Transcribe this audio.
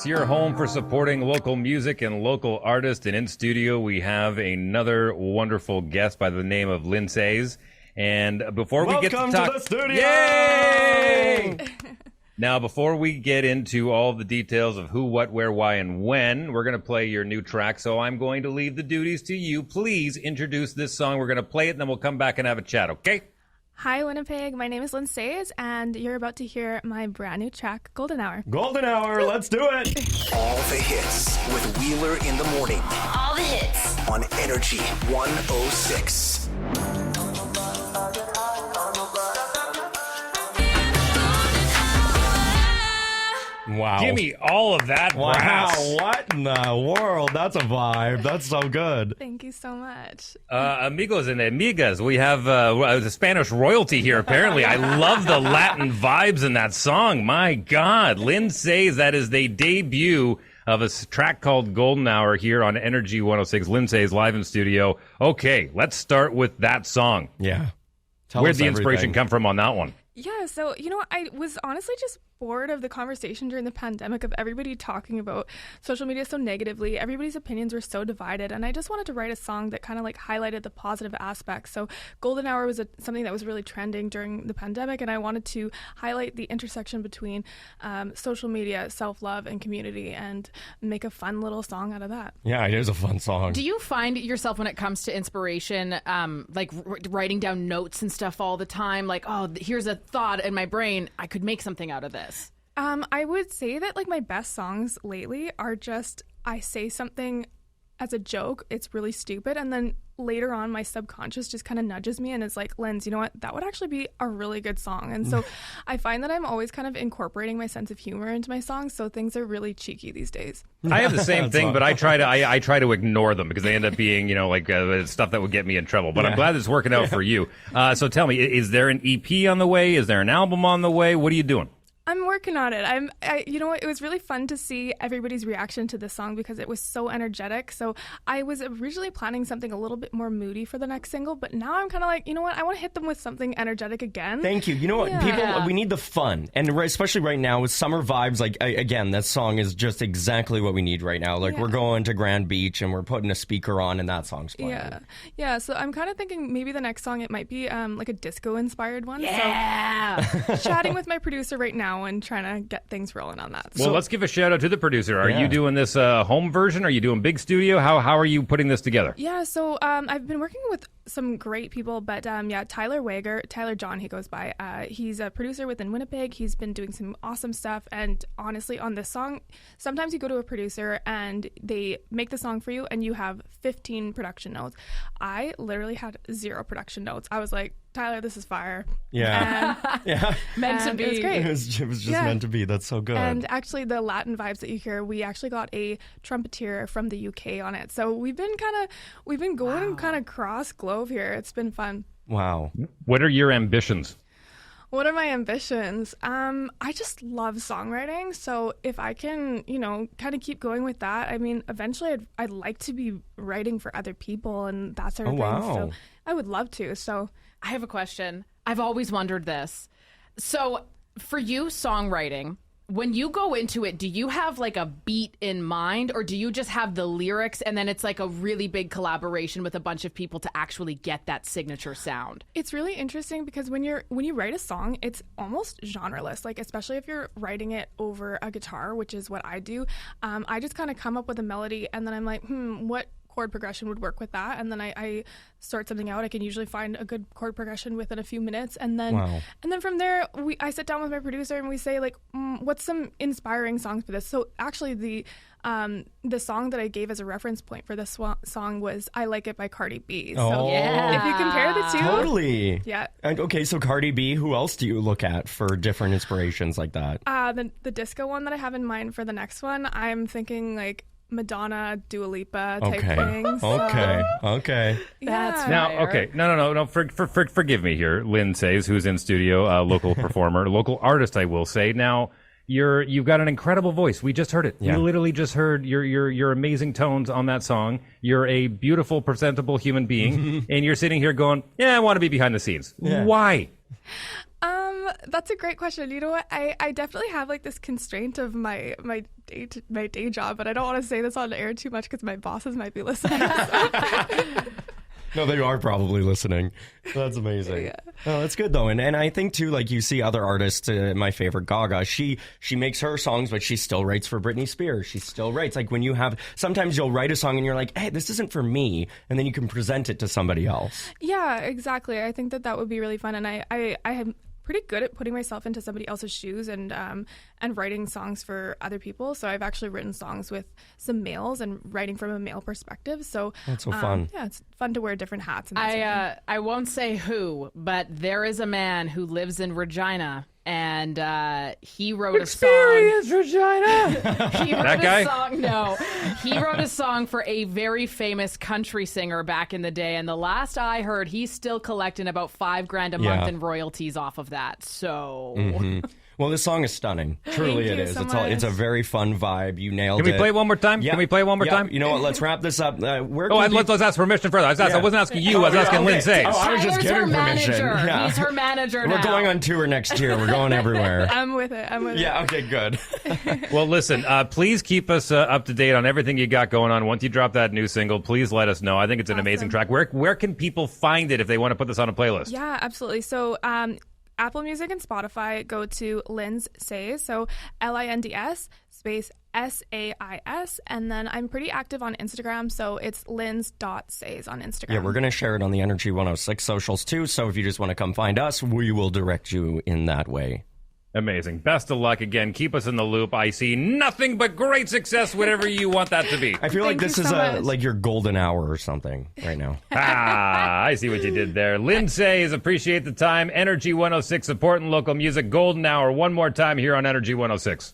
Your home for supporting local music and local artists. And in studio, we have another wonderful guest by the name of Linds Sais. And before we get to talk, the studio! Yay! Now, before we get into all the details of who, what, where, why, and when, we're going to play your new track. So I'm going to leave the duties to you. Please introduce this song. We're going to play it, and then we'll come back and have a chat, okay? Hi, Winnipeg. My name is Linds Sais, and you're about to hear my brand new track, Golden Hour. Golden Hour, let's do it! All the hits with Wheeler in the morning. All the hits. On Energy 106. Wow. Give me all of that brass. Wow, what in the world? That's a vibe. That's so good. Thank you so much. Amigos and amigas, we have the Spanish royalty here, apparently. I love the Latin vibes in that song. My God. Linds Sais, that is the debut of a track called Golden Hour here on Energy 106. Linds Sais live in studio. Okay, let's start with that song. Yeah. Where'd the inspiration come from on that one? Yeah, so, I was honestly just bored of the conversation during the pandemic of everybody talking about social media so negatively. Everybody's opinions were so divided, and I just wanted to write a song that kind of highlighted the positive aspects. So Golden Hour was something that was really trending during the pandemic, and I wanted to highlight the intersection between social media, self-love, and community, and make a fun little song out of that. Yeah, it is a fun song. Do you find yourself when it comes to inspiration, writing down notes and stuff all the time? Like, oh, here's a thought in my brain. I could make something out of this. I would say that my best songs lately are just I say something as a joke, it's really stupid, and then later on my subconscious just kind of nudges me and is like, Linds, you know what, that would actually be a really good song. And so I find that I'm always kind of incorporating my sense of humor into my songs, so things are really cheeky these days. I have the same thing, but I try to ignore them because they end up being stuff that would get me in trouble. But I'm glad it's working out for you. So tell me, is there an EP on the way? Is there an album on the way? What are you doing? I'm working on it. It was really fun to see everybody's reaction to this song because it was so energetic. So I was originally planning something a little bit more moody for the next single, but now I'm kind of like, you know what? I want to hit them with something energetic again. Thank you. You know what? People, we need the fun. And especially right now with summer vibes, again, that song is just exactly what we need right now. We're going to Grand Beach and we're putting a speaker on and that song's playing. Yeah. So I'm kind of thinking maybe the next song, it might be like a disco-inspired one. Yeah. So chatting with my producer right now and trying to get things rolling on that. Well, let's give a shout out to the producer. Are you doing this home version? Are you doing big studio? How are you putting this together? Yeah, so I've been working with some great people, but Tyler John, he goes by. He's a producer within Winnipeg. He's been doing some awesome stuff. And honestly, on this song, sometimes you go to a producer and they make the song for you and you have 15 production notes. I literally had 0 production notes. I was like, Tyler, this is fire. Yeah. Meant to be. It was great. It was just meant to be. That's so good. And actually, the Latin vibes that you hear, we actually got a trumpeter from the UK on it. So we've been going kind of cross globe here. It's been fun. Wow. What are your ambitions? What are my ambitions? I just love songwriting. So if I can, kind of keep going with that, I mean, eventually I'd like to be writing for other people and that sort of thing. Wow. So I would love to. So I have a question. I've always wondered this. So for you, songwriting, when you go into it, do you have a beat in mind, or do you just have the lyrics and then it's a really big collaboration with a bunch of people to actually get that signature sound? It's really interesting because when you write a song, it's almost genreless. Especially if you're writing it over a guitar, which is what I do. I just kind of come up with a melody and then I'm like, what chord progression would work with that, and then I sort something out. I can usually find a good chord progression within a few minutes, and then from there I sit down with my producer and we say what's some inspiring songs for this. So actually the song that I gave as a reference point for this song was I Like It by Cardi B. So if you compare the two, totally. Yeah. And okay, so Cardi B, who else do you look at for different inspirations like that? The disco one that I have in mind for the next one, I'm thinking Madonna, Dua Lipa type things. Okay. That's now. Fire. Okay, no. Forgive me here, Linds Sais, who's in studio, local performer, local artist, I will say. Now, You've got an incredible voice. We just heard it. Yeah. We literally just heard your amazing tones on that song. You're a beautiful, presentable human being, and you're sitting here going, "Yeah, I want to be behind the scenes." Yeah. Why? That's a great question. You know what? I definitely have like this constraint of my day job, but I don't want to say this on the air too much because my bosses might be listening. No, they are probably listening. That's amazing. Yeah. Oh, that's good though, and I think too, like you see other artists. My favorite, Gaga, she makes her songs, but she still writes for Britney Spears. She still writes. Like when you have, sometimes you'll write a song and you're like, hey, this isn't for me, and then you can present it to somebody else. Yeah, exactly. I think that would be really fun, and I am pretty good at putting myself into somebody else's shoes and writing songs for other people. So I've actually written songs with some males and writing from a male perspective. So that's so fun. Yeah, it's fun to wear different hats. And I won't say who, but there is a man who lives in Regina. And he wrote a song. Experience Regina. He wrote That guy? a song. No, he wrote a song for a very famous country singer back in the day. And the last I heard, he's still collecting about $5,000 a month in royalties off of that. So. Well, this song is stunning. Truly, Thank it you is. so It's a much. very fun vibe. You nailed Can it. we play it one more time? Yeah. Can we play it one more Yeah. time? You know what? Let's wrap this up. Where Oh, can let's ask permission further. I wasn't asking you. I was asking Linds Sais. Oh, I was just Tyler's her giving permission. manager. Yeah. He's her manager now. We're going on tour next year. We're going everywhere. I'm with it. Yeah, okay, good. Well, listen, please keep us up to date on everything you got going on. Once you drop that new single, please let us know. I think it's an amazing track. Where can people find it if they want to put this on a playlist? Yeah, absolutely. So Apple Music and Spotify, go to Linds Sais, so LINDS space SAIS, and then I'm pretty active on Instagram, so it's linds.sais on Instagram. Yeah, we're going to share it on the Energy 106 socials too, so if you just want to come find us, we will direct you in that way. Amazing. Best of luck again. Keep us in the loop. I see nothing but great success, whatever you want that to be. I feel like Thank this you is so much. like your golden hour or something right now. I see what you did there. Linds Sais, appreciate the time. Energy 106, supporting local music. Golden hour. One more time here on Energy 106.